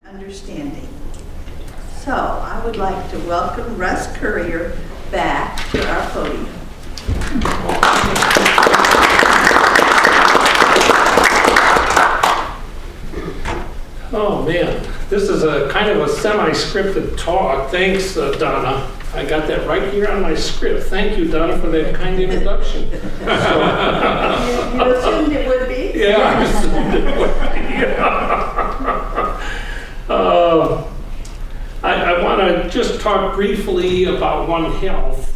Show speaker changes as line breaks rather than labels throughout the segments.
understanding. So I would like to welcome Russ Currier back to our podium.
Oh man, this is a kind of a semi-scripted talk. Thanks, Donna. I got that right here on my script. Thank you, Donna, for that kind introduction.
You assumed it would be?
Yeah, I assumed it would be. I want to just talk briefly about One Health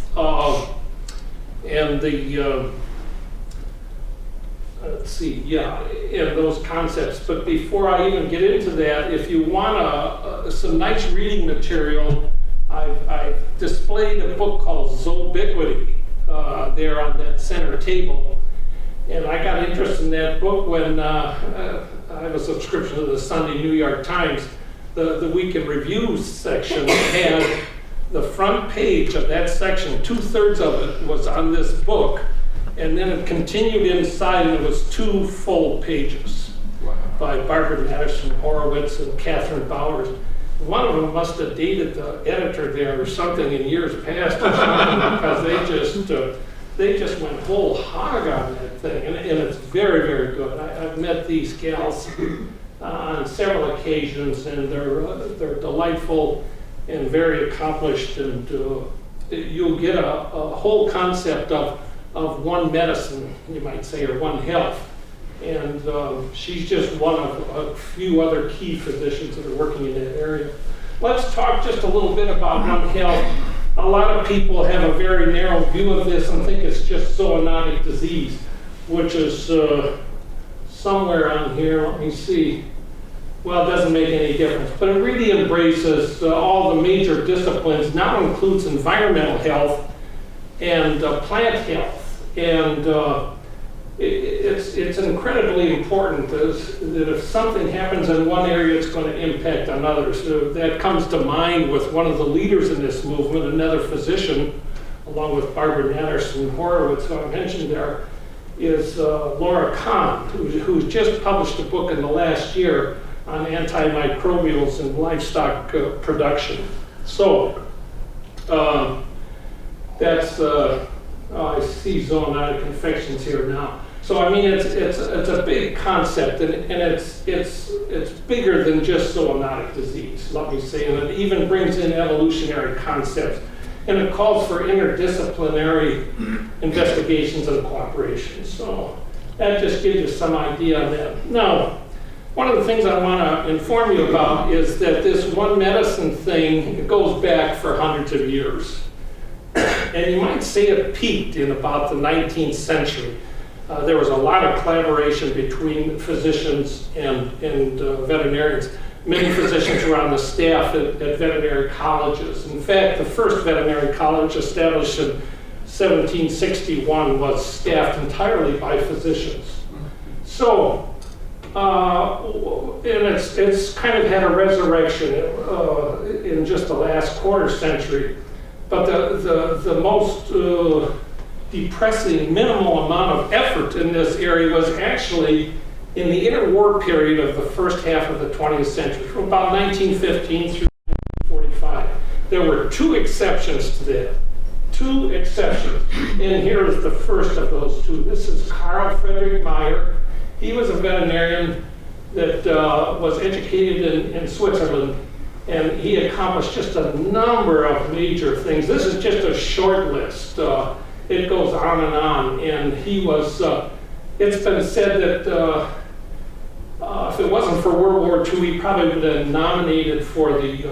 and the, let's see, and those concepts. But before I even get into that, if you want some nice reading material, I've displayed a book called Zobiquity there on that center table. And I got interested in that book when I have a subscription to the Sunday New York Times. The Week in Review section had the front page of that section, 2/3 of it was on this book, and then it continued inside and it was 2 full pages by Barbara Madison Horowitz and Catherine Bowers. One of them must have dated the editor there or something in years past or something because they just went whole hog on that thing, and it's very, very good. I've met these gals on several occasions, and they're delightful and very accomplished, and you'll get a whole concept of one medicine, you might say, or one health. And she's just one of a few other key physicians that are working in that area. Let's talk just a little bit about One Health. A lot of people have a very narrow view of this and think it's just zoonotic disease, which is somewhere on here. Let me see. Well, it doesn't make any difference, but it really embraces all the major disciplines. Now includes environmental health and plant health, and it's incredibly important that if something happens in one area, it's going to impact on others. So that comes to mind with one of the leaders in this movement, another physician, along with Barbara Madison Horowitz, who I mentioned there, is Laura Kahn, who's just published a book in the last year on antimicrobials in livestock production. So that's I see zoonotic infections here now. So I mean, it's a big concept, and it's bigger than just zoonotic disease, let me say, and it even brings in evolutionary concepts, and it calls for interdisciplinary investigations and cooperation. So that just gives you some idea of that. Now, one of the things I want to inform you about is that this one medicine thing, it goes back for hundreds of years. And you might say it peaked in about the 19th century. There was a lot of collaboration between physicians and veterinarians. Many physicians were on the staff at veterinary colleges. In fact, the first veterinary college established in 1761 was staffed entirely by physicians. So, and it's kind of had a resurrection in just the last quarter century. But the most depressing minimal amount of effort in this area was actually in the interwar period of the first half of the 20th century, from about 1915 through 1945. There were 2 exceptions to that. 2 exceptions. And here is the first of those 2. This is Frederick Meyer. He was a veterinarian that was educated in Switzerland, and he accomplished just a number of major things. This is just a short list. It goes on, and he was, it's been said that if it wasn't for World War II, he probably would have been nominated for the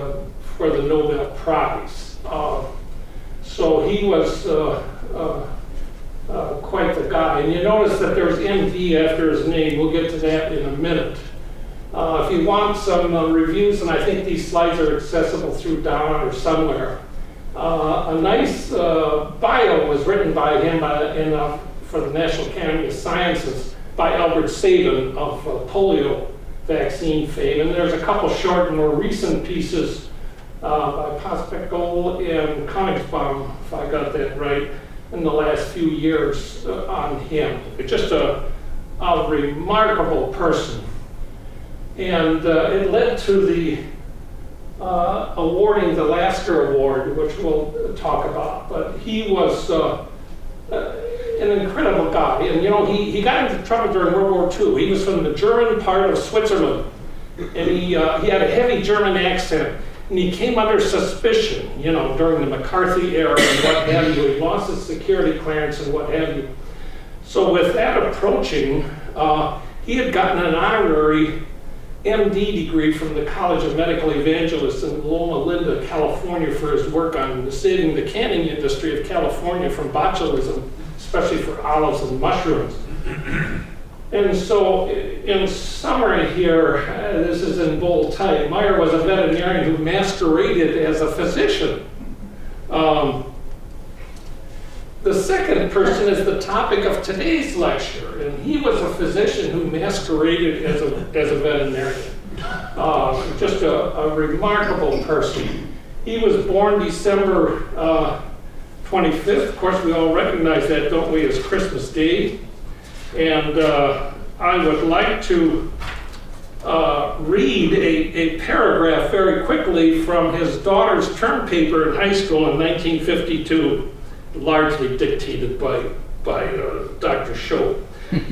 Nobel Prize. So he was quite the guy. And you notice that there's MD after his name. We'll get to that in a minute. If you want some reviews, and I think these slides are accessible through Donna or somewhere, a nice bio was written by him for the National Academy of Sciences by Albert Sabin of polio vaccine fame. And there's a couple short and more recent pieces by Pospechol and Königsbaum, if I got that right, in the last few years on him. Just a remarkable person. And it led to the awarding the Lasker Award, which we'll talk about. But he was an incredible guy. And you know, he got into trouble during World War II. He was from the German part of Switzerland. And he had a heavy German accent. And he came under suspicion, you know, during the McCarthy era and what have you. He lost his security clearance and what have you. So with that approaching, he had gotten an honorary MD degree from the College of Medical Evangelists in Loma Linda, California, for his work on saving the canning industry of California from botulism, especially for olives and mushrooms. And so, in summary here, this is in bold type, Meyer was a veterinarian who masqueraded as a physician. The second person is the topic of today's lecture, and he was a physician who masqueraded as a veterinarian. Just a remarkable person. He was born December 25th. Of course, we all recognize that, don't we, as Christmas Day. And I would like to read a paragraph very quickly from his daughter's term paper in high school in 1952, largely dictated by Dr. Shope.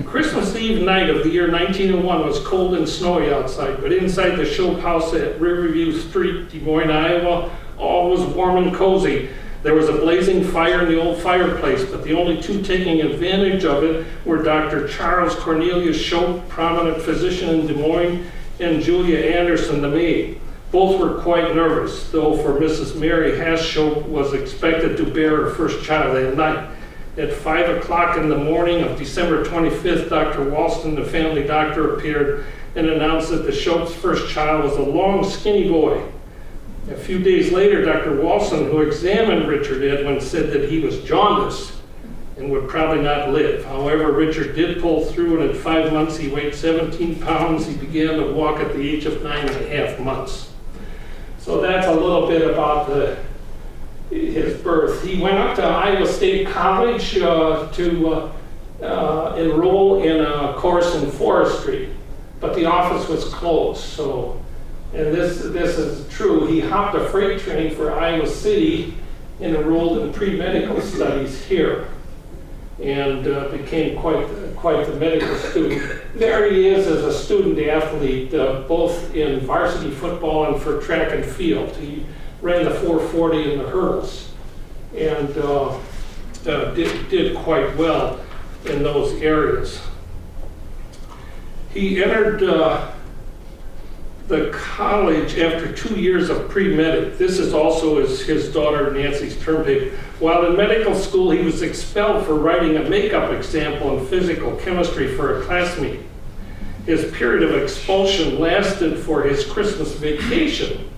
Christmas Eve night of the year 1901 was cold and snowy outside, but inside the Shope house at Riverview Street, Des Moines, Iowa, all was warm and cozy. There was a blazing fire in the old fireplace, but the only two taking advantage of it were Dr. Charles Cornelius Shope, prominent physician in Des Moines, and Julia Anderson, the maid. Both were quite nervous, though, for Mrs. Mary Hass Shope was expected to bear her first child that night. At 5 o'clock in the morning of December 25th, Dr. Walston, the family doctor, appeared and announced that the Shope's first child was a long, skinny boy. A few days later, Dr. Walston, who examined Richard Edwin, said that he was jaundiced and would probably not live. However, Richard did pull through, and at 5 months he weighed 17 pounds. He began to walk at the age of 9.5 months. So that's a little bit about his birth. He went up to Iowa State College to enroll in a course in forestry, but the office was closed. So, and this is true, he hopped a freight train for Iowa City and enrolled in pre-medical studies here, and became quite the medical student. There he is as a student athlete, both in varsity football and for track and field. He ran the 440 and the hurdles, and did quite well in those areas. He entered the college after 2 years of pre-med. This is also his daughter Nancy's term paper. While in medical school, he was expelled for writing a makeup example in physical chemistry for a classmate. His period of expulsion lasted for his Christmas vacation,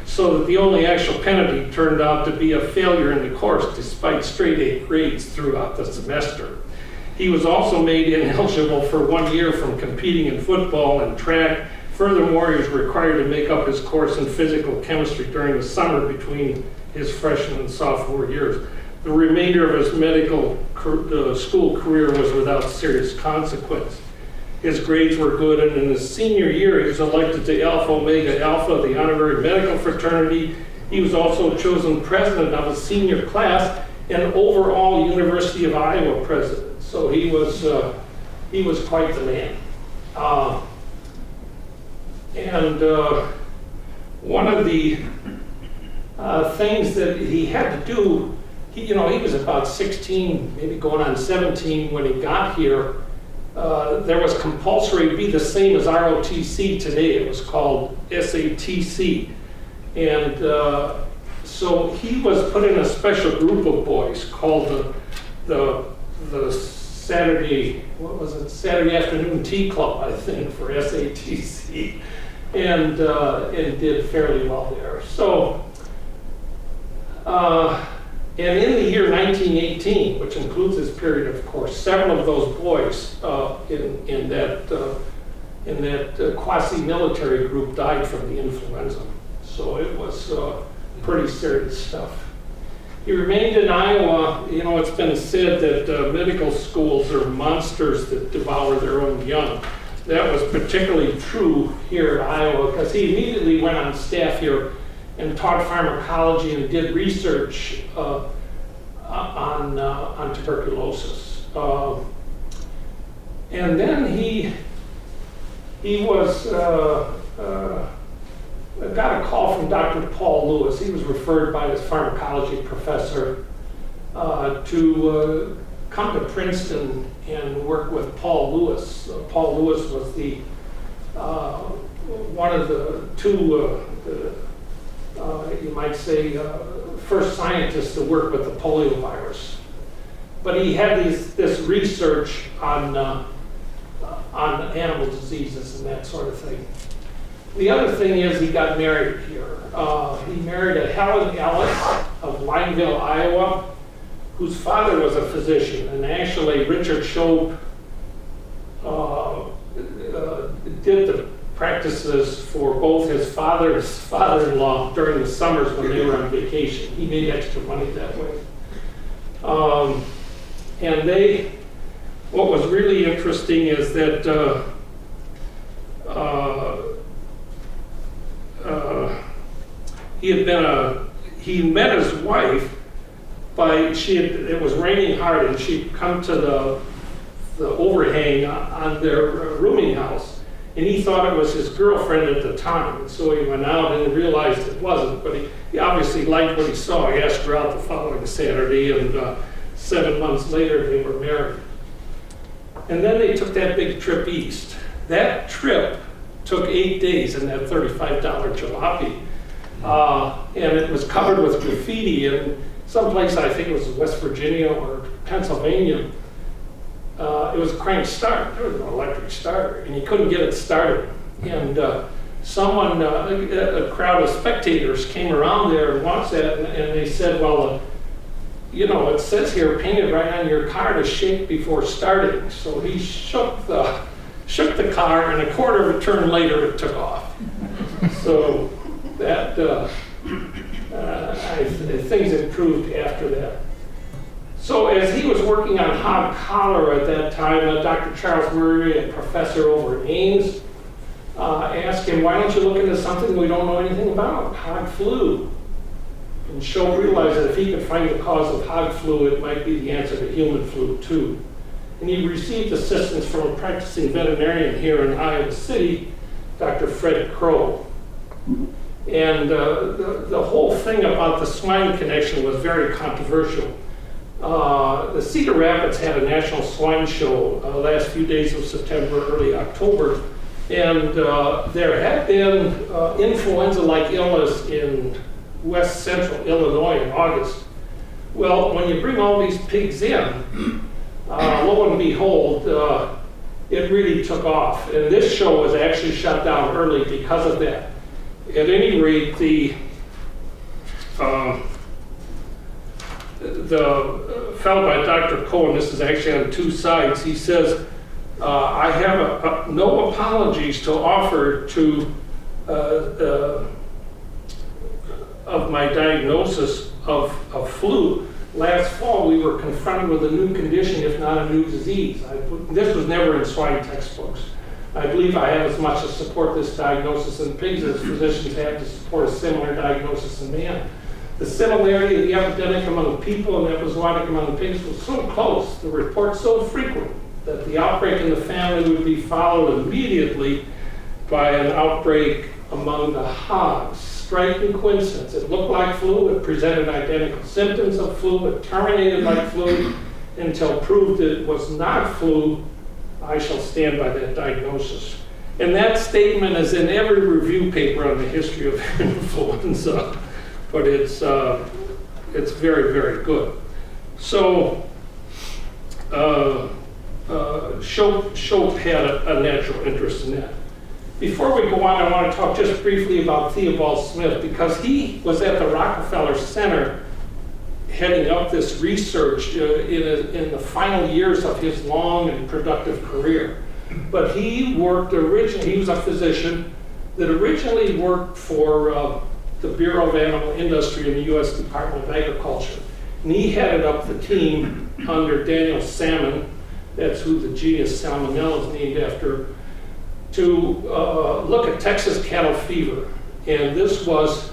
so that the only actual penalty turned out to be a failure in the course, despite straight A grades throughout the semester. He was also made ineligible for 1 year from competing in football and track. Furthermore, he was required to make up his course in physical chemistry during the summer between his freshman and sophomore years. The remainder of his medical school career was without serious consequence. His grades were good, and in his senior year, he was elected to Alpha Omega Alpha, the honorary medical fraternity. He was also chosen president of his senior class and overall University of Iowa president. So he was quite the man. One of the things that he had to do, he was about 16, maybe going on 17 when he got here. There was compulsory to be the same as ROTC today. It was called SATC. And so he was put in a special group of boys called the Saturday afternoon tea club, I think, for SATC. And did fairly well there. So, and in the year 1918, which includes this period, of course, several of those boys in that quasi-military group died from the influenza. So it was pretty serious stuff. He remained in Iowa. It's been said that medical schools are monsters that devour their own young. that was particularly true here in Iowa, because he immediately went on staff here and taught pharmacology and did research on tuberculosis. And then he got a call from Dr. Paul Lewis. He was referred by his pharmacology professor to come to Princeton and work with Paul Lewis. Paul Lewis was the one of the two, you might say, first scientists to work with the polio virus. But he had this research on animal diseases and that sort of thing. The other thing is he got married here. He married a Helen Ellis of Lineville, Iowa, whose father was a physician. And actually, Richard Shope did the practices for both his father and his father-in-law during the summers when they were on vacation. He made extra money that way. And what was really interesting is that he met his wife it was raining hard, and she'd come to the overhang on their rooming house, and he thought it was his girlfriend at the time. And so he went out and realized it wasn't, but he obviously liked what he saw. He asked her out the following Saturday, and 7 months later they were married. And then they took that big trip east. That trip took 8 days in that $35 jalopy. And it was covered with graffiti, and someplace, I think it was West Virginia or Pennsylvania, it was a crank start. There was no electric starter, and he couldn't get it started. And a crowd of spectators came around there and watched that, and they said, well, it says here, painted right on your car to shake before starting. So he shook the car, and a quarter of a turn later, it took off. So that things improved after that. So as he was working on hog cholera at that time, Dr. Charles Murray, a professor over at Ames, asked him, why don't you look into something we don't know anything about, hog flu? And Shope realized that if he could find the cause of hog flu, it might be the answer to human flu too. And he received assistance from a practicing veterinarian here in Iowa City, Dr. Fred Crow. And the whole thing about the swine connection was very controversial. The Cedar Rapids had a national swine show last few days of September, early October, and there had been influenza-like illness in west central Illinois in August. Well, when you bring all these pigs in, lo and behold, it really took off. And this show was actually shut down early because of that. At any rate, the fellow by Dr. Cohen, this is actually on two sides, he says, I have no apologies to offer of my diagnosis of flu. Last fall, we were confronted with a new condition, if not a new disease. This was never in swine textbooks. I believe I have as much to support this diagnosis in pigs as physicians have to support a similar diagnosis in man. The similarity of the epidemic among people and epizootic among pigs was so close, the reports so frequent, that the outbreak in the family would be followed immediately by an outbreak among the hogs. Striking coincidence. It looked like flu, it presented identical symptoms of flu, it terminated like flu, until proved it was not flu. I shall stand by that diagnosis. And that statement is in every review paper on the history of influenza, but it's very, very good. So Shope had a natural interest in that. Before we go on, I want to talk just briefly about Theobald Smith, because he was at the Rockefeller Center heading up this research in the final years of his long and productive career. But he worked originally, he was a physician that originally worked for the Bureau of Animal Industry in the U.S. Department of Agriculture. And he headed up the team under Daniel Salmon, that's who the genus Salmonella is named after, to look at Texas cattle fever. And this was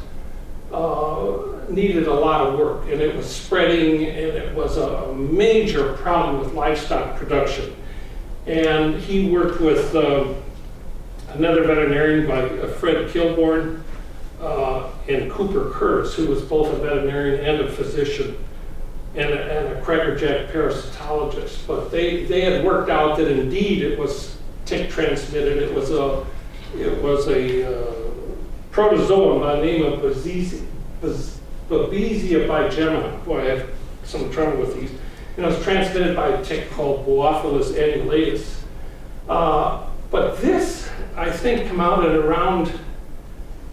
needed a lot of work, and it was spreading, and it was a major problem with livestock production. And he worked with another veterinarian by Fred Kilborn and Cooper Curtis, who was both a veterinarian and a physician and a crackerjack parasitologist. But they had worked out that indeed it was tick transmitted. It was a protozoan by the name of Babesia bigemina. Boy, I have some trouble with these. And it was transmitted by a tick called Boophilus annulatus. But this, I think, came out at around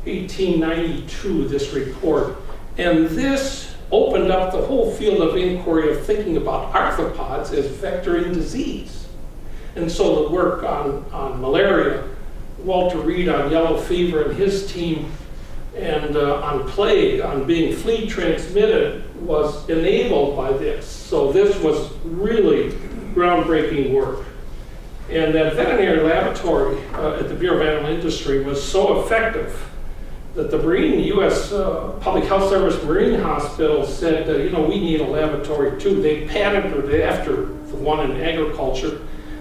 1892, this report. And this opened up the whole field of inquiry of thinking about arthropods as vectoring disease. And so the work on malaria, Walter Reed on yellow fever and his team, and on plague, on being flea transmitted, was enabled by this. So this was really groundbreaking work. And that veterinary laboratory at the Bureau of Animal Industry was so effective that the U.S. Public Health Service Marine Hospital said, we need a laboratory too. They patented it after the one in agriculture.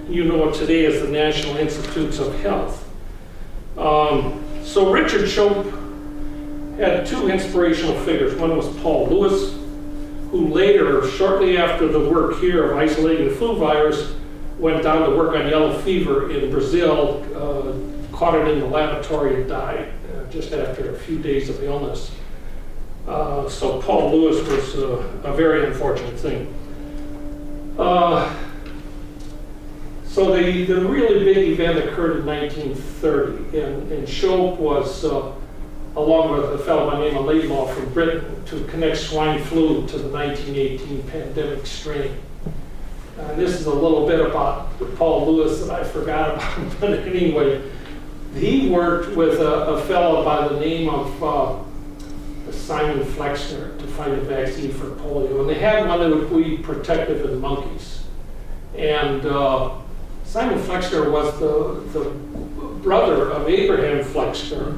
You know what today is the National Institutes of Health. So Richard Shope had two inspirational figures. One was Paul Lewis, who later, shortly after the work here of isolating the flu virus, went down to work on yellow fever in Brazil, caught it in the laboratory and died just after a few days of illness. So Paul Lewis was a very unfortunate thing. So the really big event occurred in 1930, and Shope was, along with a fellow by the name of Laidlaw from Britain, to connect swine flu to the 1918 pandemic strain. This is a little bit about Paul Lewis that I forgot about, but anyway, he worked with a fellow by the name of Simon Flexner to find a vaccine for polio, and they had one that would be protective in monkeys. And Simon Flexner was the brother of Abraham Flexner,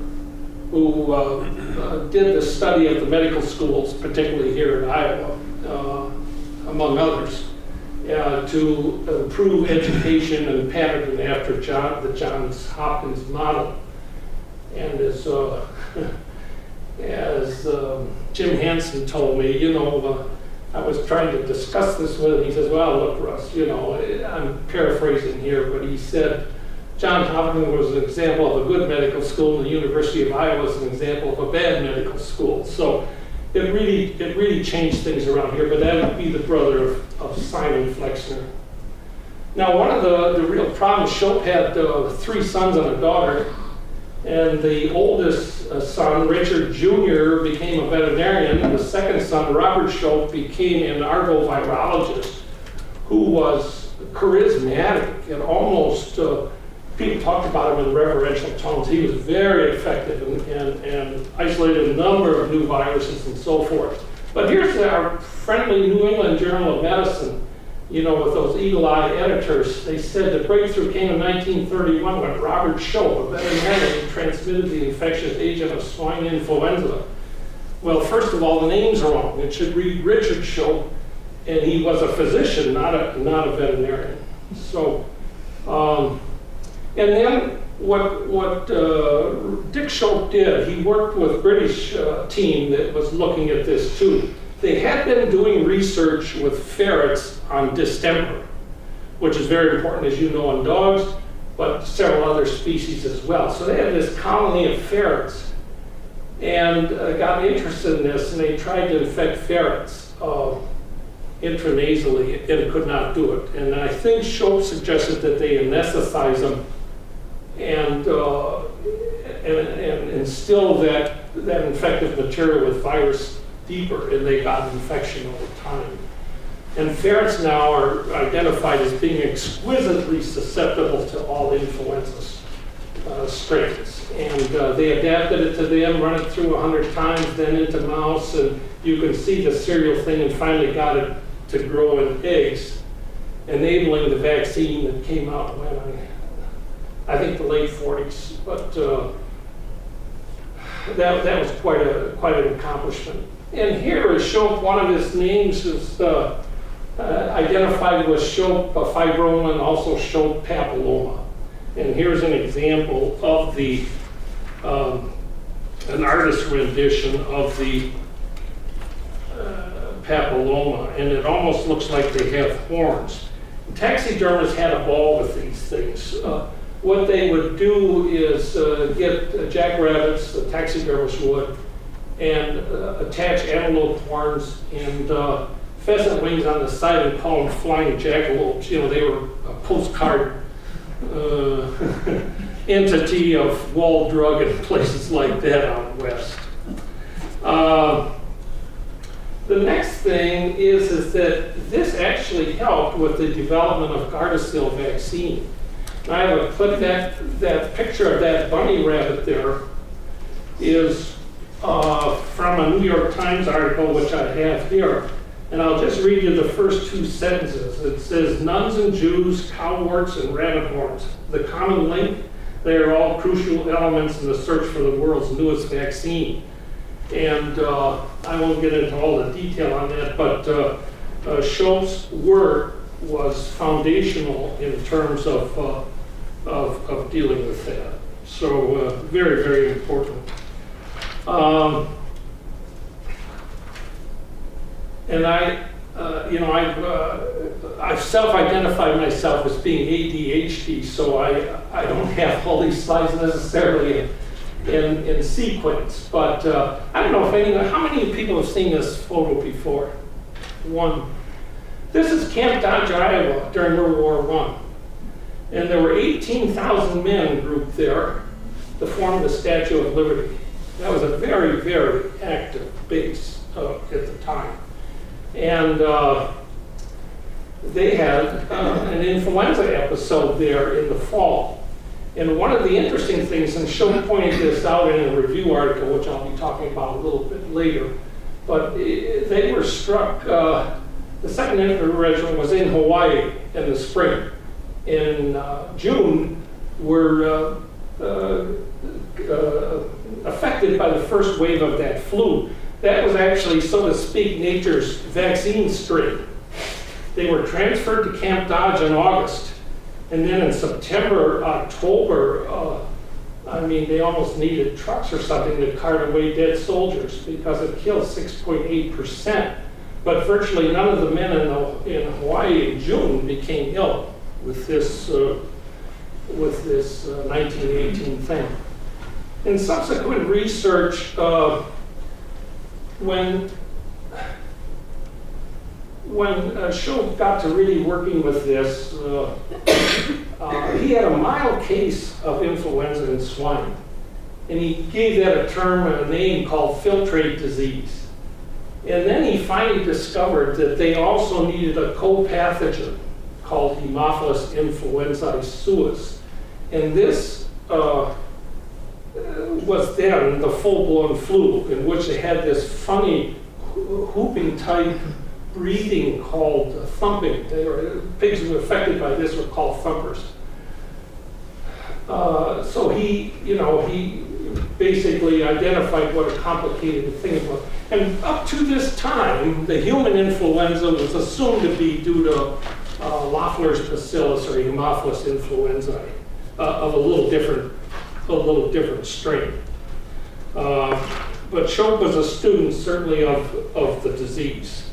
who did the study of the medical schools, particularly here in Iowa, among others, to improve education and pattern after the Johns Hopkins model. And as Jim Hansen told me, I was trying to discuss this with him. He says, well, look, Russ, I'm paraphrasing here, but he said, Johns Hopkins was an example of a good medical school, and the University of Iowa was an example of a bad medical school. So it really changed things around here, but that would be the brother of Simon Flexner. Now, one of the real problems, Shope had 3 sons and a daughter, and the oldest son, Richard Jr., became a veterinarian, and the second son, Robert Shope, became an arbovirologist who was charismatic and almost, people talked about him in reverential tones. He was very effective and isolated a number of new viruses and so forth. But here's our friendly New England Journal of Medicine, with those eagle-eyed editors. They said the breakthrough came in 1931 when Robert Shope, a veterinarian, transmitted the infectious agent of swine influenza. Well, first of all, the name's wrong. It should read Richard Shope, and he was a physician, not a veterinarian. So, and then what Dick Shope did, he worked with a British team that was looking at this too. They had been doing research with ferrets on distemper, which is very important, as you know, in dogs, but several other species as well. So they had this colony of ferrets and got interested in this, and they tried to infect ferrets intranasally and could not do it. And I think Shope suggested that they anesthetize them and instill that infective material with virus deeper, and they got infection over time. And ferrets now are identified as being exquisitely susceptible to all influenza strains. And they adapted it to them, run it through 100 times, then into mouse, and you can see the serial thing, and finally got it to grow in eggs, enabling the vaccine that came out when I think the late 40s, but that was quite an accomplishment. And here is Shope. One of his names is identified with Shope fibroma and also Shope papilloma. And here's an example of the an artist's rendition of the papilloma, and it almost looks like they have horns. Taxidermists had a ball with these things. What they would do is get jackrabbits, the taxidermist would, and attach antelope horns and pheasant wings on the side and call them flying jackalopes. You know, they were a postcard entity of Wall Drug and places like that out west. The next thing is that this actually helped with the development of Gardasil Vaccine. And I have a clip, that picture of that bunny rabbit there is from a New York Times article, which I have here. And I'll just read you the first two sentences. It says, nuns and Jews, cowwarts and rabbit horns. The common link, they are all crucial elements in the search for the world's newest vaccine. And I won't get into all the detail on that, but Shope's work was foundational in terms of dealing with that. So very, very important. And I've self-identified myself as being ADHD, so I don't have all these slides necessarily in sequence. But I don't know if how many people have seen this photo before? One. This is Camp Dodge, Iowa, during World War I. And there were 18,000 men grouped there to form the Statue of Liberty. That was a very, very active base at the time. And they had an influenza episode there in the fall. And one of the interesting things, and Shope pointed this out in a review article, which I'll be talking about a little bit later, but they were struck, the second infantry regiment was in Hawaii in the spring. In June, were affected by the first wave of that flu. That was actually, so to speak, nature's vaccine strain. They were transferred to Camp Dodge in August. And then in September, October, they almost needed trucks or something to cart away dead soldiers because it killed 6.8%. But virtually none of the men in Hawaii in June became ill with this 1918 thing. In subsequent research, when Shope got to really working with this, he had a mild case of influenza in swine. And he gave that a term, a name called filtrate disease. And then he finally discovered that they also needed a co-pathogen called Haemophilus influenzae suis. And this was then the full-blown flu, in which they had this funny whooping type breathing called thumping. Pigs who were affected by this were called thumpers. So he basically identified what a complicated thing it was. And up to this time, the human influenza was assumed to be due to Loeffler's bacillus or Haemophilus influenzae of a little different strain. But Shope was a student, certainly, of the disease.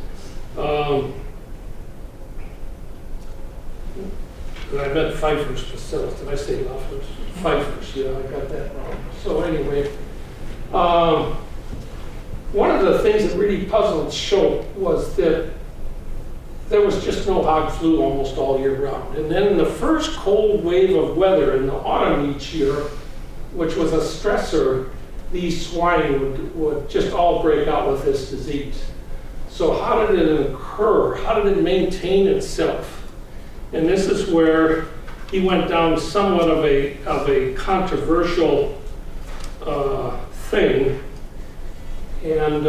I meant Pfeiffer's bacillus. Did I say Loeffler's? Pfeiffer's, yeah, I got that wrong. So anyway, one of the things that really puzzled Shope was that there was just no hog flu almost all year round. And then in the first cold wave of weather in the autumn each year, which was a stressor, these swine would just all break out with this disease. So how did it occur? How did it maintain itself? And this is where he went down somewhat of a controversial thing. And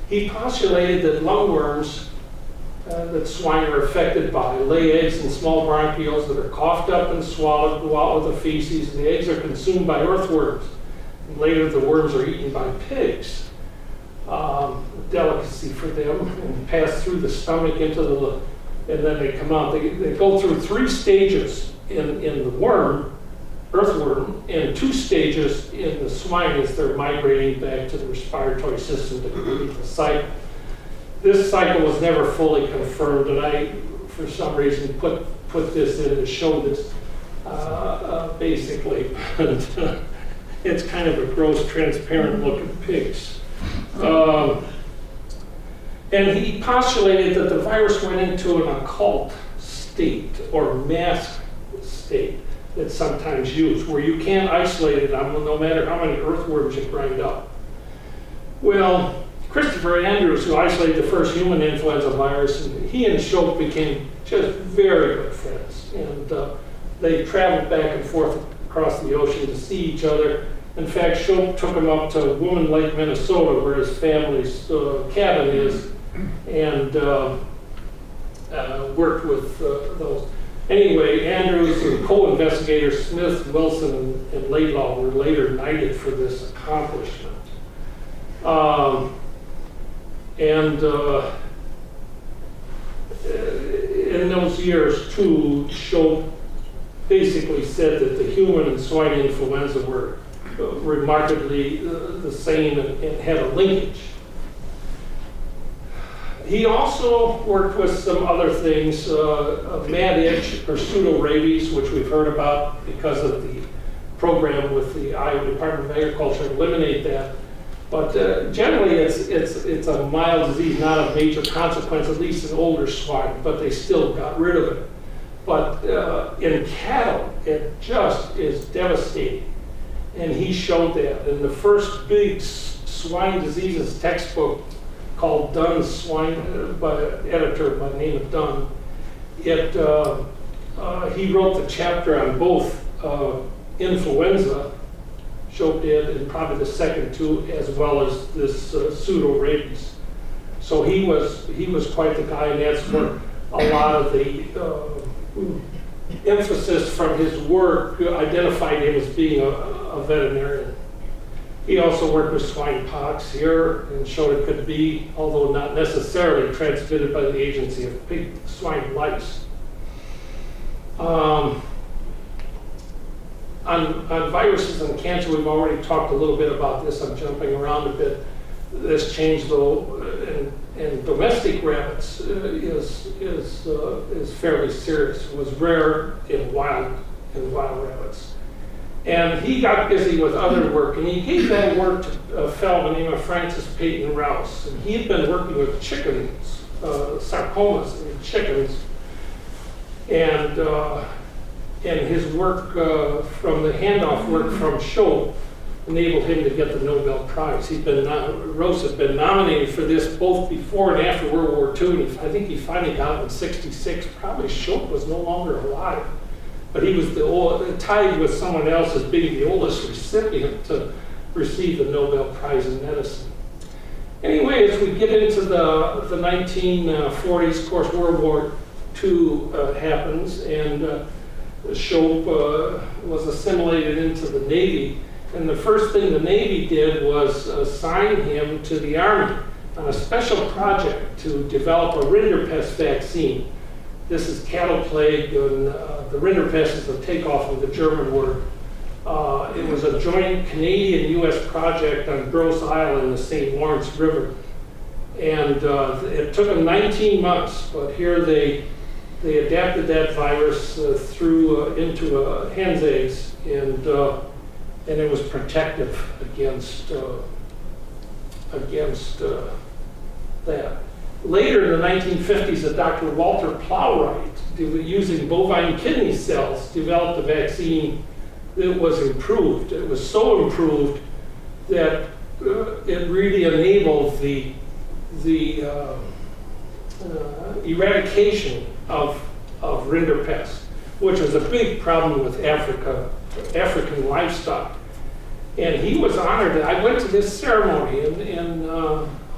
he postulated that lungworms that swine are affected by, lay eggs in small bronchioles that are coughed up and swallowed, go out with the feces, and the eggs are consumed by earthworms. And later the worms are eaten by pigs. Delicacy for them, and pass through the stomach into the, and then they come out. They go through 3 stages in the worm, earthworm, and 2 stages in the swine as they're migrating back to the respiratory system to complete the cycle. This cycle was never fully confirmed, and I, for some reason, put this in to show this basically. It's kind of a gross, transparent look at pigs. And he postulated that the virus went into an occult state or mask state that's sometimes used, where you can't isolate it no matter how many earthworms you grind up. Well, Christopher Andrews, who isolated the first human influenza virus, and he and Shope became just very good friends. And they traveled back and forth across the ocean to see each other. In fact, Shope took him up to Woman Lake, Minnesota, where his family's cabin is, and worked with those. Anyway, Andrews and co-investigators Smith, Wilson, and Laidlaw were later knighted for this accomplishment. In those years, too, Shope basically said that the human and swine influenza were remarkably the same and had a linkage. He also worked with some other things, mad itch or pseudo-rabies, which we've heard about because of the program with the Iowa Department of Agriculture to eliminate that. But generally, it's a mild disease, not of major consequence, at least in older swine, but they still got rid of it. But in cattle, it just is devastating. And he showed that. In the first big swine diseases textbook called Dunn's Swine, by an editor by the name of Dunn, he wrote the chapter on both influenza, Shope did, and probably the second two, as well as this pseudo-rabies. So he was quite the guy, and that's where a lot of the emphasis from his work identified him as being a veterinarian. He also worked with swine pox here and showed it could be, although not necessarily, transmitted by the agency of pig swine lice. On viruses and cancer, we've already talked a little bit about this. I'm jumping around a bit. This change, though, in domestic rabbits is fairly serious. It was rare in wild rabbits. And he got busy with other work, and he gave that work to a fellow by the name of Francis Peyton Rouse. And he had been working with chickens, sarcomas in chickens, and his work from the handoff work from Shope enabled him to get the Nobel Prize. Rouse had been nominated for this both before and after World War II, and I think he finally got it in '66. Probably Shope was no longer alive, but he was tied with someone else as being the oldest recipient to receive the Nobel Prize in medicine. Anyway, as we get into the 1940s, of course, World War II happens, and Shope was assimilated into the Navy. And the first thing the Navy did was assign him to the Army on a special project to develop a rinderpest vaccine. This is cattle plague, and the rinderpest is the takeoff of the German word. It was a joint Canadian-U.S. project on Grosse Isle in the St. Lawrence River. And it took them 19 months, but here they adapted that virus into hen's eggs, and it was protective against that. Later in the 1950s, a Dr. Walter Plowright, using bovine kidney cells, developed a vaccine that was improved. It was so improved that it really enabled the eradication of rinderpest, which was a big problem with African livestock. And he was honored. I went to this ceremony in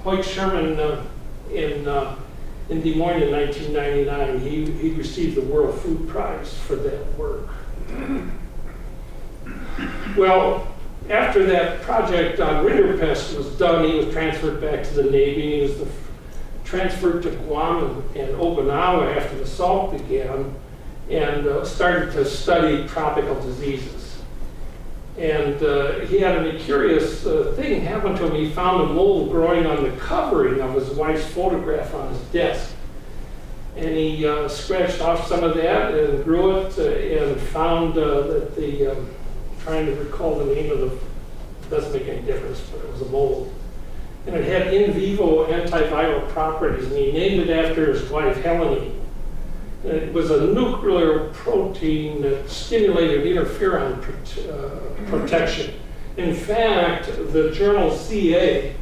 Hoyt Sherman in in Des Moines in 1999. He received the World Food Prize for that work. Well, after that project on rinderpest was done, he was transferred back to the Navy. He was transferred to Guam and Okinawa after the salt began, and started to study tropical diseases. And he had a curious thing happen to him. He found a mold growing on the covering of his wife's photograph on his desk. And he scratched off some of that and grew it and found that the, trying to recall the name of the, doesn't make any difference, but it was a mold. And it had in vivo antiviral properties, and he named it after his wife, Helene. And it was a nuclear protein that stimulated interferon protection. In fact, the journal CA,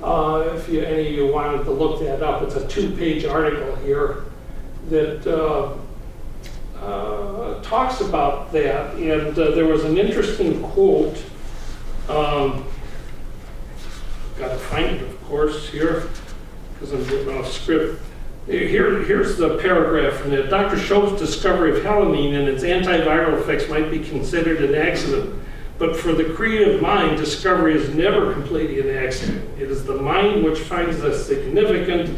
if any of you wanted to look that up, it's a 2-page article here that talks about that. And there was an interesting quote. Got to find it, of course, here, because I'm getting off script. Here's the paragraph from it. Dr. Shope's discovery of helamine and its antiviral effects might be considered an accident, but for the creative mind, discovery is never completely an accident. It is the mind which finds the significance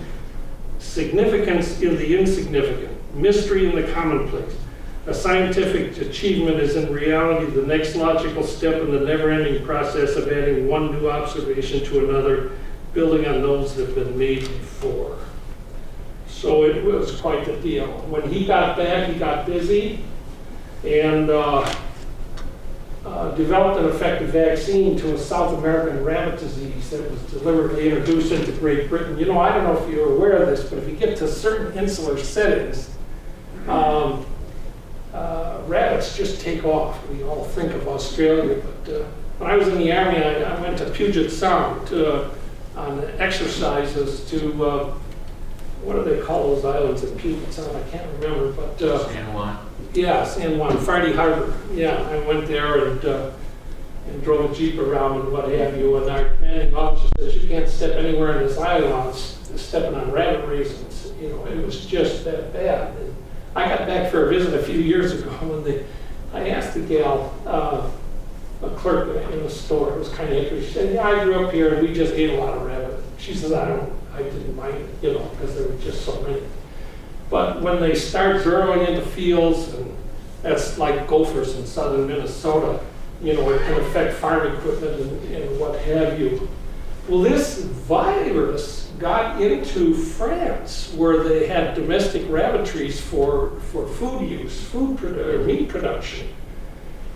in the insignificant, mystery in the commonplace. A scientific achievement is in reality the next logical step in the never-ending process of adding one new observation to another, building on those that have been made before. So it was quite the deal. When he got back, he got busy and developed an effective vaccine to a South American rabbit disease that was deliberately introduced into Great Britain. You know, I don't know if you're aware of this, but if you get to certain insular settings, rabbits just take off. We all think of Australia, but when I was in the Army, I went to Puget Sound on exercises to, what do they call those islands in Puget Sound? I can't remember, but...
San Juan.
Yeah, San Juan, Friday Harbor. Yeah, I went there and drove a Jeep around and what have you, and our commanding officer says, you can't step anywhere in this island without stepping on rabbit raisins. You know, it was just that bad. And I got back for a visit a few years ago, and I asked the gal, a clerk in the store, it was kind of interesting. She said, yeah, I grew up here and we just ate a lot of rabbit. She says, I didn't mind it, you know, because there were just so many. But when they start burrowing into fields, and that's like gophers in southern Minnesota, you know, it can affect farm equipment and what have you. Well, this virus got into France, where they had domestic rabbitries for food use, meat production.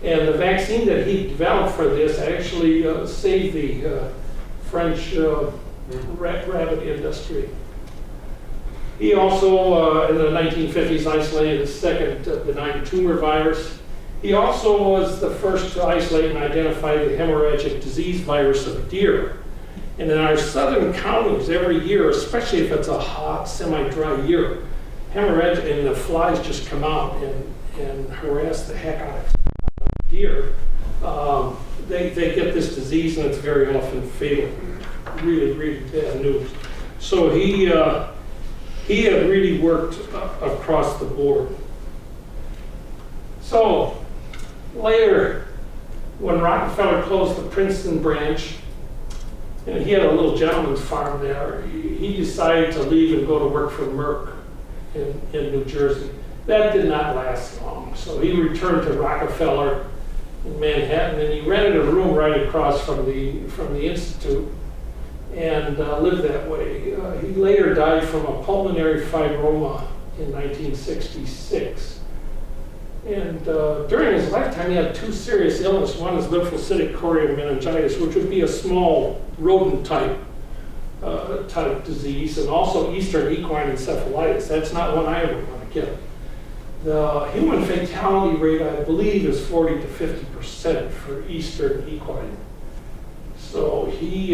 And the vaccine that he developed for this actually saved the French rabbit industry. He also, in the 1950s, isolated a second benign tumor virus. He also was the first to isolate and identify the hemorrhagic disease virus of deer. And in our southern counties every year, especially if it's a hot, semi-dry year, hemorrhagic, and the flies just come out and harass the heck out of deer. They get this disease, and it's very often fatal. Really, really bad news. So he had really worked across the board. So later, when Rockefeller closed the Princeton branch, and he had a little gentleman's farm there, he decided to leave and go to work for Merck in New Jersey. That did not last long. So he returned to Rockefeller in Manhattan, and he rented a room right across from the Institute and lived that way. He later died from a pulmonary fibroma in 1966. And during his lifetime, he had two serious illnesses. One is lymphocytic chorionic meningitis, which would be a small rodent type disease, and also eastern equine encephalitis. That's not one I ever want to get. The human fatality rate, I believe, is 40 to 50% for eastern equine. So he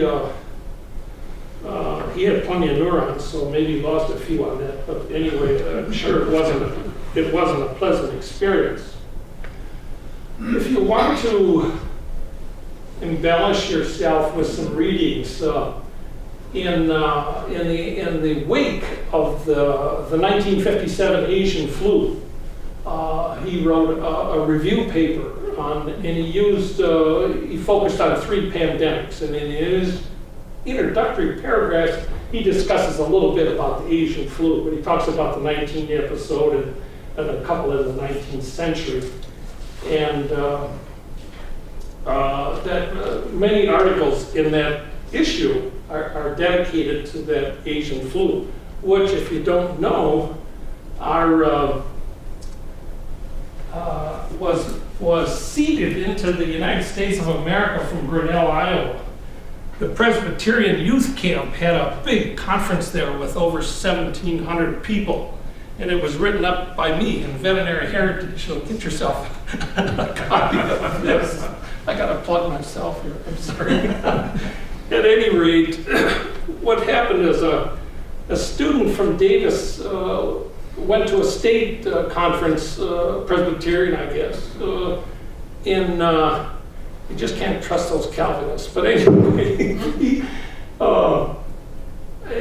had plenty of neurons, so maybe lost a few on that. But anyway, I'm sure it wasn't a pleasant experience. If you want to embellish yourself with some readings, in the wake of the 1957 Asian flu. He wrote a review paper and he focused on 3 pandemics, and in his introductory paragraphs, he discusses a little bit about the Asian flu, but he talks about the 19th episode and a couple in the 19th century. And that many articles in that issue are dedicated to that Asian flu, which, if you don't know, was seeded into the United States of America from Grinnell, Iowa. The Presbyterian Youth Camp had a big conference there with over 1,700 people, and it was written up by me in Veterinary Heritage. So get yourself a copy of this. I gotta plug myself here, I'm sorry. At any rate, what happened is a student from Davis went to a state conference, Presbyterian, I guess, you just can't trust those Calvinists. But anyway,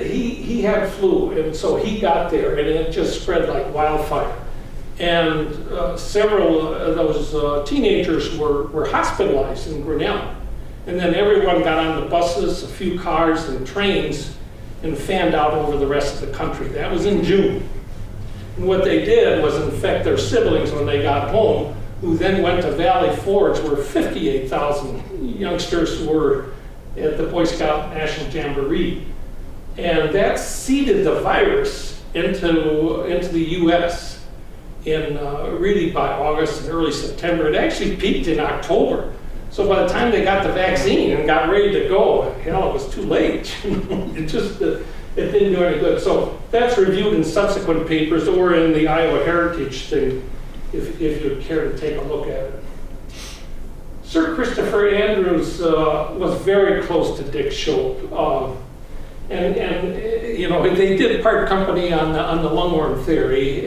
he had flu, and so he got there, and it just spread like wildfire. And several of those teenagers were hospitalized in Grinnell. And then everyone got on the buses, a few cars, and trains, and fanned out over the rest of the country. That was in June. And what they did was infect their siblings when they got home, who then went to Valley Forge, where 58,000 youngsters were at the Boy Scout National Jamboree. And that seeded the virus into the U.S. in really by August and early September. It actually peaked in October. So by the time they got the vaccine and got ready to go, hell, it was too late. It didn't do any good. So that's reviewed in subsequent papers or in the Iowa Heritage thing, if you'd care to take a look at it. Sir Christopher Andrews was very close to Dick Shope. And they did part company on the Lungworm Theory.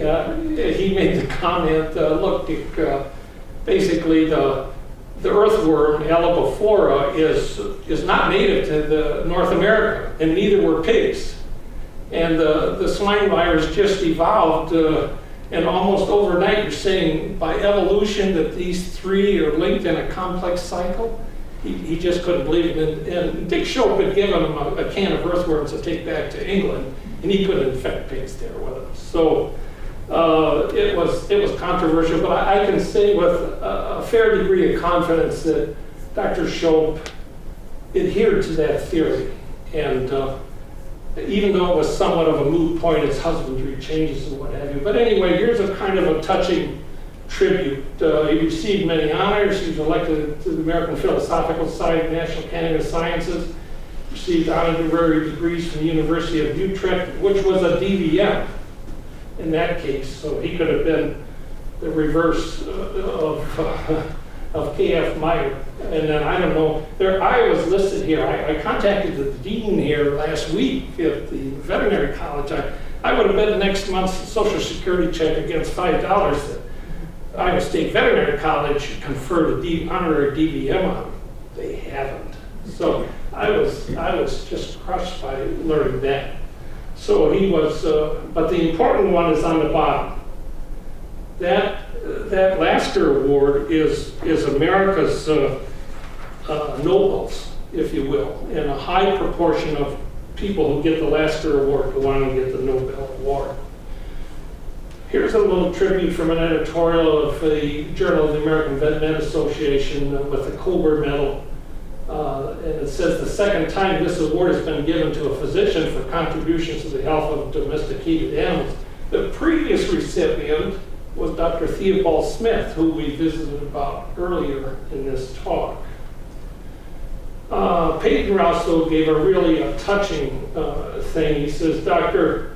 He made the comment, look, Dick, basically the earthworm, Alabiflora, is not native to North America, and neither were pigs. And the swine virus just evolved, and almost overnight you're saying by evolution that these 3 are linked in a complex cycle. He just couldn't believe it. And Dick Shope had given him a can of earthworms to take back to England, and he couldn't infect pigs there with them. So it was controversial, but I can say with a fair degree of confidence that Dr. Shope adhered to that theory. And even though it was somewhat of a moot point, his husbandry changes and what have you. But anyway, here's a kind of a touching tribute. He received many honors. He was elected to the American Philosophical Society, National Academy of Sciences, received honorary degrees from the University of Utrecht, which was a DVM in that case. So he could have been the reverse of K.F. Meyer. And then, I don't know, I was listed here. I contacted the dean here last week at the veterinary college. I would have bet next month's Social Security check against $5 that Iowa State Veterinary College conferred a honorary DVM on him. They haven't. So I was just crushed by learning that. So he was, but the important one is on the bottom. That Lasker Award is America's Nobels, if you will, and a high proportion of people who get the Lasker Award go on and get the Nobel Award. Here's a little tribute from an editorial of the Journal of the American Vet Association with the Kober Medal. And it says, the second time this award has been given to a physician for contributions to the health of domesticated animals. The previous recipient was Dr. Theobald Smith, who we visited about earlier in this talk. Peyton Rousseau gave a really touching thing. He says, Dr.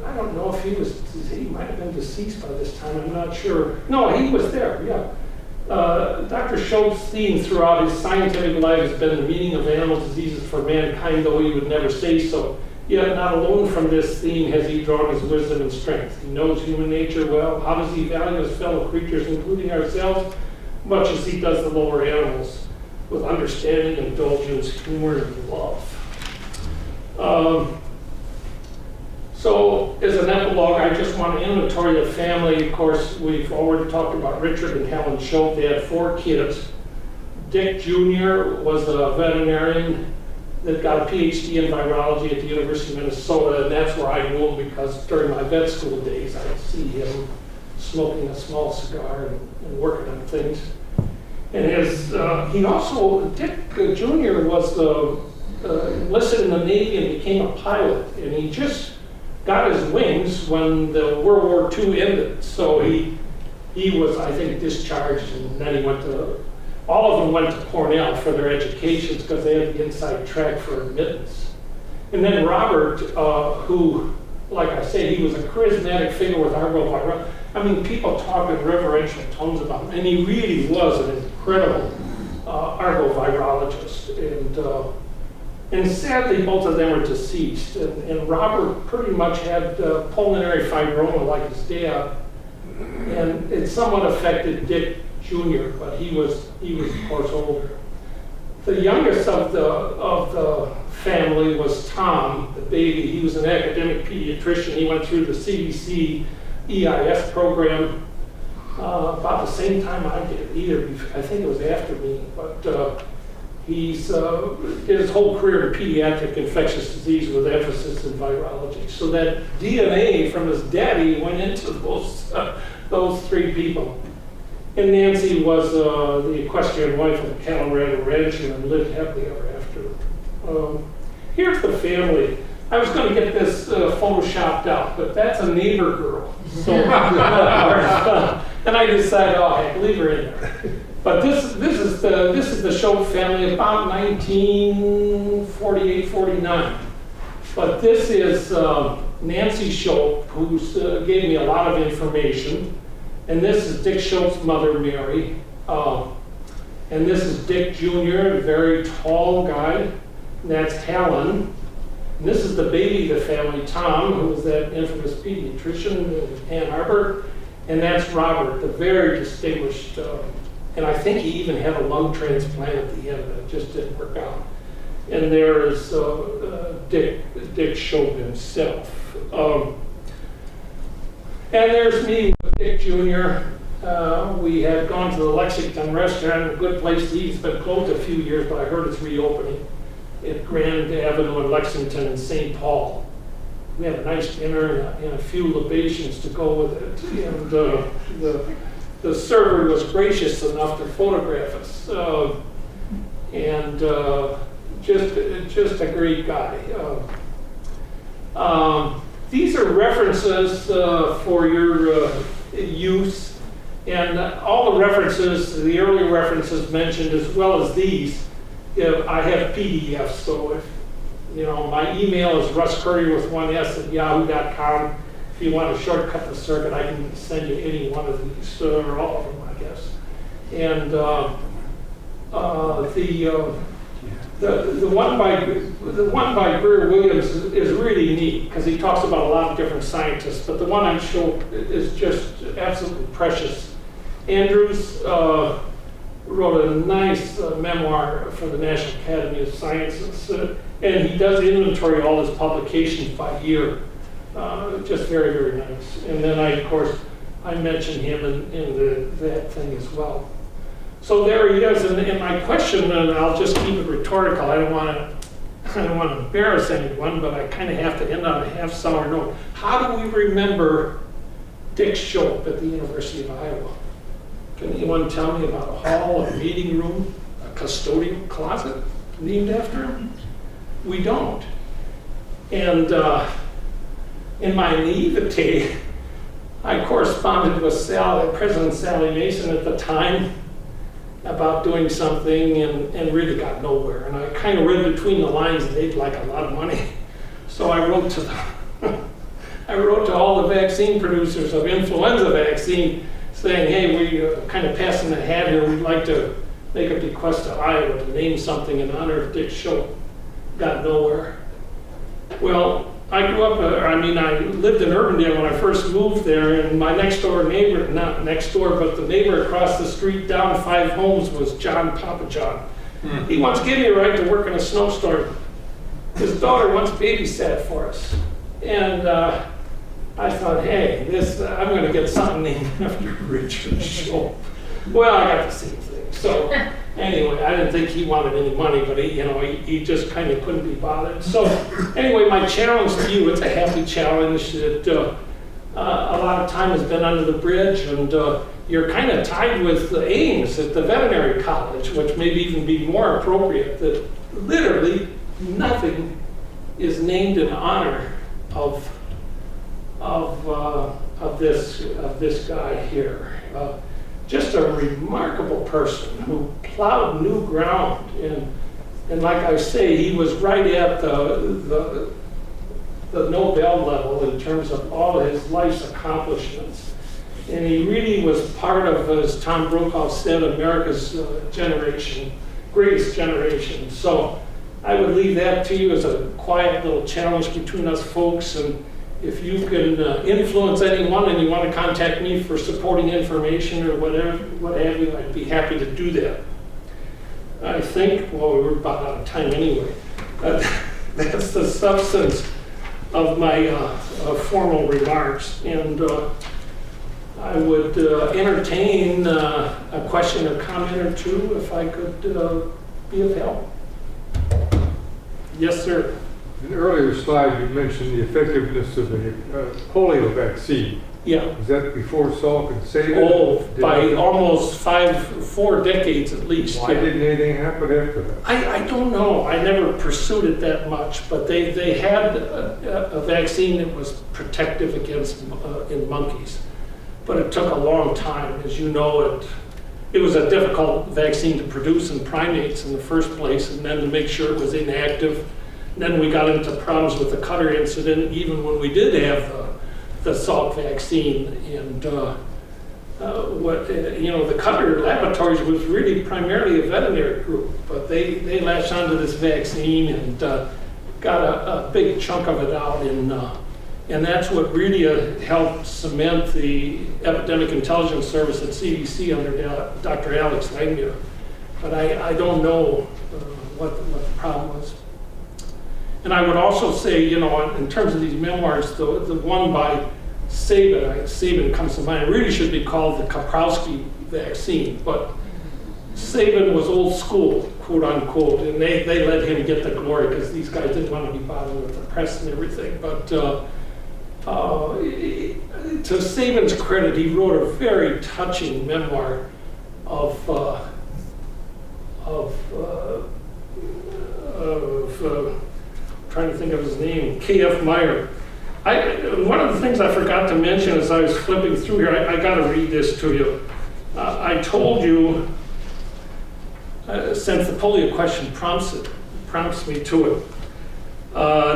I don't know if he might have been deceased by this time, I'm not sure. No, he was there, yeah. Dr. Shope's theme throughout his scientific life has been the meaning of animal diseases for mankind, though he would never say so. Yet not alone from this theme has he drawn his wisdom and strength. He knows human nature well. How does he value his fellow creatures, including ourselves, much as he does the lower animals, with understanding, indulgence, humor, and love. So as an epilogue, I just want to inventory the family. Of course, we've already talked about Richard and Helen Shope. They had 4 kids. Dick Jr. was a veterinarian that got a PhD in virology at the University of Minnesota, and that's where I knew him because during my vet school days, I'd see him smoking a small cigar and working on things. And Dick Jr. was enlisted in the Navy and became a pilot, and he just got his wings when the World War II ended. So he was, I think, discharged, and then he went to, all of them went to Cornell for their educations because they had the inside track for admittance. And then Robert, who, like I say, he was a charismatic figure with arbovirus. I mean, people talk in reverential tones about him, and he really was an incredible arbovirologist. And sadly, both of them are deceased. And Robert pretty much had pulmonary fibroma like his dad, and it somewhat affected Dick Jr., but he was of course older. The youngest of the family was Tom, the baby. He was an academic pediatrician. He went through the CDC EIS program about the same time I did. I think it was after me, but he's did his whole career in pediatric infectious disease with emphasis in virology. So that DNA from his daddy went into those 3 people. And Nancy was the equestrian wife of the cattle rancher and lived happily ever after. Here's the family. I was going to get this photoshopped out, but that's a neighbor girl. So, and I decided, oh heck, leave her in there. But this is the Shope family about 1948, 49. But this is Nancy Shope, who gave me a lot of information. And this is Dick Shope's mother, Mary. And this is Dick Jr., a very tall guy. And that's Helen. And this is the baby of the family, Tom, who was that infamous pediatrician in Ann Arbor. And that's Robert, the very distinguished, and I think he even had a lung transplant at the end, but it just didn't work out. And there is Dick Shope himself. And there's me with Dick Jr. We had gone to the Lexington restaurant, a good place to eat. It's been closed a few years, but I heard it's reopening at Grand Avenue in Lexington and St. Paul. We had a nice dinner and a few libations to go with it. And the server was gracious enough to photograph us. Just a great guy. These are references for your use, and all the references, the early references mentioned, as well as these, I have PDFs. So if my email is russcourier@yahoo.com. If you want to shortcut the circuit, I can send you any one of these, or all of them, I guess. And the one by Greer Williams is really neat because he talks about a lot of different scientists, but the one on Shope is just absolutely precious. Andrews wrote a nice memoir for the National Academy of Sciences, and he does inventory all his publications by year. Just very, very nice. And then of course, I mentioned him in that thing as well. So there he is, and my question, and I'll just keep it rhetorical. I don't want to embarrass anyone, but I kind of have to end on a half sour note. How do we remember Dick Shope at the University of Iowa? Can anyone tell me about a hall, a meeting room, a custodial closet named after him? We don't. And in my naivete, I corresponded with President Sally Mason at the time about doing something and really got nowhere. And I kind of read between the lines that they'd like a lot of money. So I wrote to all the vaccine producers of influenza vaccine saying, hey, we kind of passing the hat here. We'd like to make a bequest to Iowa to name something in honor of Dick Shope. Got nowhere. Well, I grew up, I lived in Urbandale when I first moved there, and my next door neighbor, not next door, but the neighbor across the street down 5 homes was John Papa John. He once gave me a right to work in a snowstorm. his daughter once babysat for us. And I thought, hey, I'm going to get something named after Richard E Shope. Well, I got the same thing. So anyway, I didn't think he wanted any money, but he just kind of couldn't be bothered. So anyway, my challenge to you, it's a happy challenge that a lot of time has been under the bridge, and you're kind of tied with the Ames at the veterinary college, which may even be more appropriate, that literally nothing is named in honor of this guy here. Just a remarkable person who plowed new ground, and like I say, he was right at the Nobel level in terms of all his life's accomplishments. And he really was part of, as Tom Brokaw said, America's generation, greatest generation. So I would leave that to you as a quiet little challenge between us folks. And if you can influence anyone and you want to contact me for supporting information or whatever, what have you, I'd be happy to do that. I think, well, we're about out of time anyway. That's the substance of my formal remarks. And I would entertain a question or comment or two if I could be of help. Yes, sir.
In an earlier slide, you mentioned the effectiveness of the polio vaccine.
Yeah.
Was that before Salk and Sabin?
Oh, by almost 4 decades at least.
Why didn't anything happen after that?
I don't know. I never pursued it that much, but they had a vaccine that was protective against in monkeys. But it took a long time. As you know, it was a difficult vaccine to produce in primates in the first place, and then to make sure it was inactive. And then we got into problems with the Cutter incident, even when we did have the Salk vaccine. And the Cutter Laboratories was really primarily a veterinary group, but they latched onto this vaccine and got a big chunk of it out and that's what really helped cement the Epidemic Intelligence Service at CDC under Dr. Alex Langmuir. But I don't know what the problem was. And I would also say, in terms of these memoirs, the one by Sabin comes to mind. It really should be called the Kaprowski vaccine, but Sabin was old school, quote unquote, and they let him get the glory because these guys didn't want to be bothered with the press and everything. But to Sabin's credit, he wrote a very touching memoir of trying to think of his name, K.F. Meyer. One of the things I forgot to mention as I was flipping through here, I got to read this to you. I told you, since the polio question prompts me to it.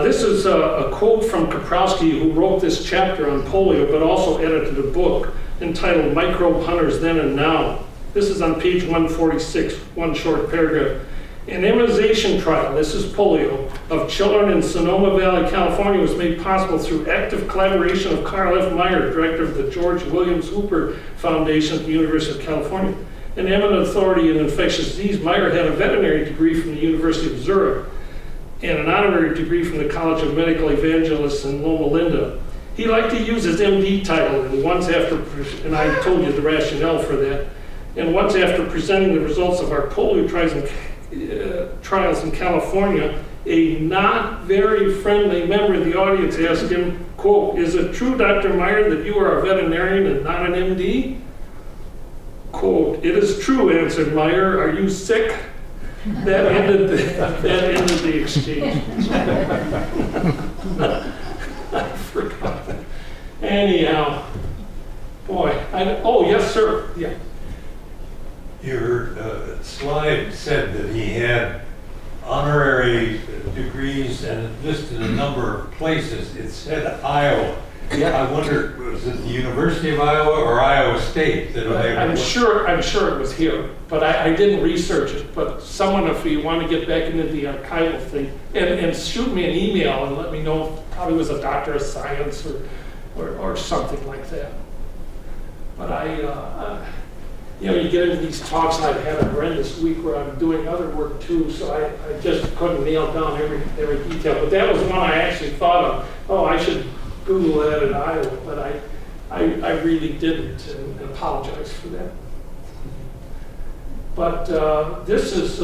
This is a quote from Kaprowski, who wrote this chapter on polio, but also edited a book entitled Microbe Hunters Then and Now. This is on page 146, one short paragraph. An immunization trial, this is polio, of children in Sonoma Valley, California was made possible through active collaboration of Carl F. Meyer, director of the George Williams Hooper Foundation at the University of California. An eminent authority in infectious disease, Meyer had a veterinary degree from the University of Zurich and an honorary degree from the College of Medical Evangelists in Loma Linda. He liked to use his MD title, and I told you the rationale for that, and once after presenting the results of our polio trials in California, a not very friendly member of the audience asked him, quote, "Is it true, Dr. Meyer, that you are a veterinarian and not an MD?" Quote, "It is true," answered Meyer. "Are you sick?" That ended the exchange. I forgot that. Anyhow, boy, oh, yes, sir. Yeah.
Your slide said that he had honorary degrees and it listed a number of places. It said Iowa.
Yeah.
I wonder, was it the University of Iowa or Iowa State?
I'm sure it was here, but I didn't research it. But someone, if you want to get back into the archival thing, and shoot me an email and let me know, probably was a doctor of science or something like that. But you get into these talks, and I've had a horrendous week where I'm doing other work too, so I just couldn't nail down every detail. But that was one I actually thought of, oh, I should Google that in Iowa, but I really didn't, and apologize for that. But this is,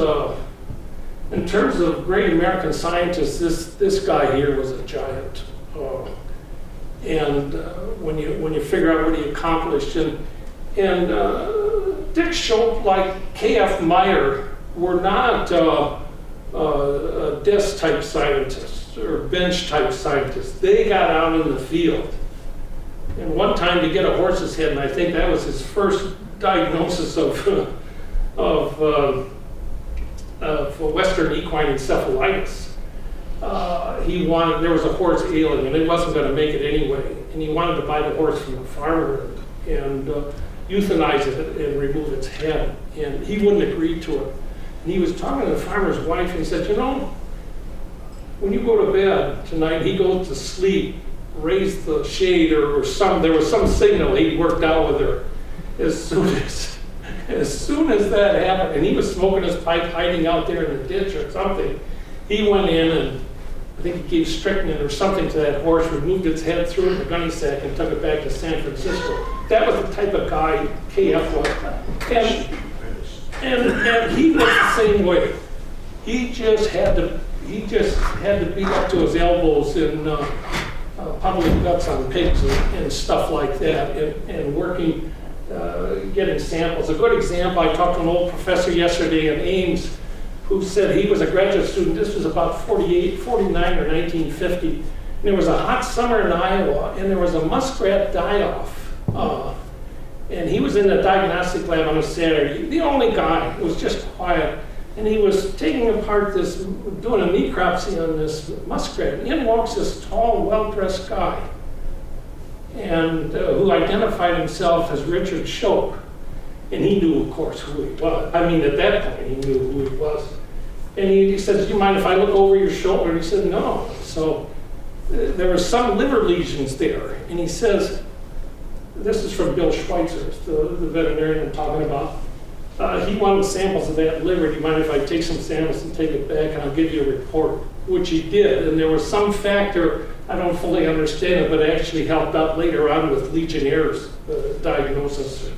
in terms of great American scientists, this guy here was a giant. And when you figure out what he accomplished, and Dick Shope, like K.F. Meyer, were not desk-type scientists or bench-type scientists. They got out in the field. And one time to get a horse's head, and I think that was his first diagnosis of Western equine encephalitis. There was a horse ailing, and it wasn't going to make it anyway. And he wanted to buy the horse from the farmer and euthanize it and remove its head. And he wouldn't agree to it. And he was talking to the farmer's wife, and he said, when you go to bed tonight, he goes to sleep, raise the shade there was some signal he worked out with her. As soon as that happened, and he was smoking his pipe hiding out there in the ditch or something, he went in and I think he gave strychnine or something to that horse, removed its head, threw it in the gunny sack, and took it back to San Francisco. That was the type of guy KF was. And he was the same way. He just had to be up to his elbows in public guts on pigs and stuff like that, and working, getting samples. A good example, I talked to an old professor yesterday in Ames who said he was a graduate student. This was about 49 or 1950. And there was a hot summer in Iowa, and there was a muskrat die-off. And he was in the diagnostic lab on a Saturday, the only guy. It was just quiet. And he was taking apart doing a necropsy on this muskrat. And in walks this tall, well-dressed guy, and who identified himself as Richard Shope. And he knew, of course, who he was. I mean, at that point, he knew who he was. And he said, do you mind if I look over your shoulder? And he said, no. So there were some liver lesions there. And he says, this is from Bill Schweitzer, the veterinarian I'm talking about. He wanted samples of that liver. Do you mind if I take some samples and take it back, and I'll give you a report? Which he did. And there was some factor, I don't fully understand it, but it actually helped out later on with Legionnaire's diagnosis.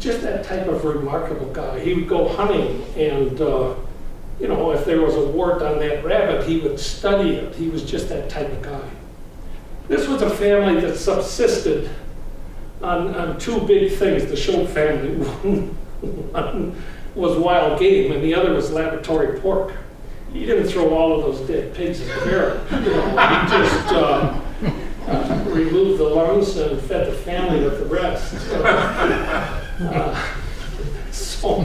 Just that type of remarkable guy. He would go hunting, and if there was a wart on that rabbit, he would study it. He was just that type of guy. This was a family that subsisted on two big things, the Shope family. One was wild game, and the other was laboratory pork. He didn't throw all of those dead pigs in the barrel. He just removed the lungs and fed the family with the rest. So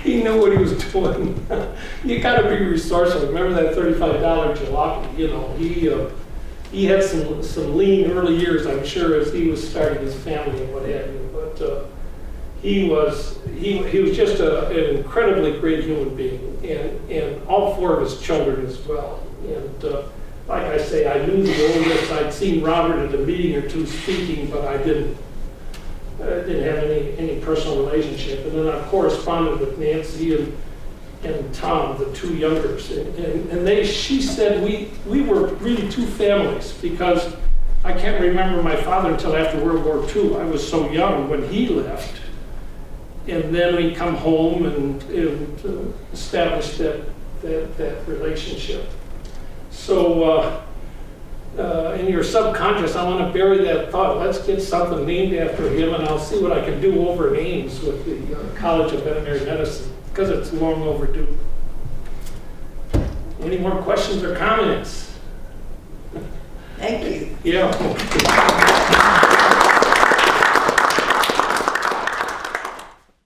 he knew what he was doing. You got to be resourceful. Remember that $35 jalopy? He had some lean early years, I'm sure, as he was starting his family and what have you. But he was just an incredibly great human being, and all four of his children as well. And like I say, I knew the oldest. I'd seen Robert at a meeting or two speaking, but I didn't have any personal relationship. And then I corresponded with Nancy and Tom, the two youngers, and she said we were really two families, because I can't remember my father until after World War II. I was so young when he left, and then we come home and establish that relationship. So in your subconscious, I want to bury that thought. Let's get something named after him, and I'll see what I can do over in Ames with the College of Veterinary Medicine, because it's long overdue. Any more questions or comments?
Thank you.
Yeah.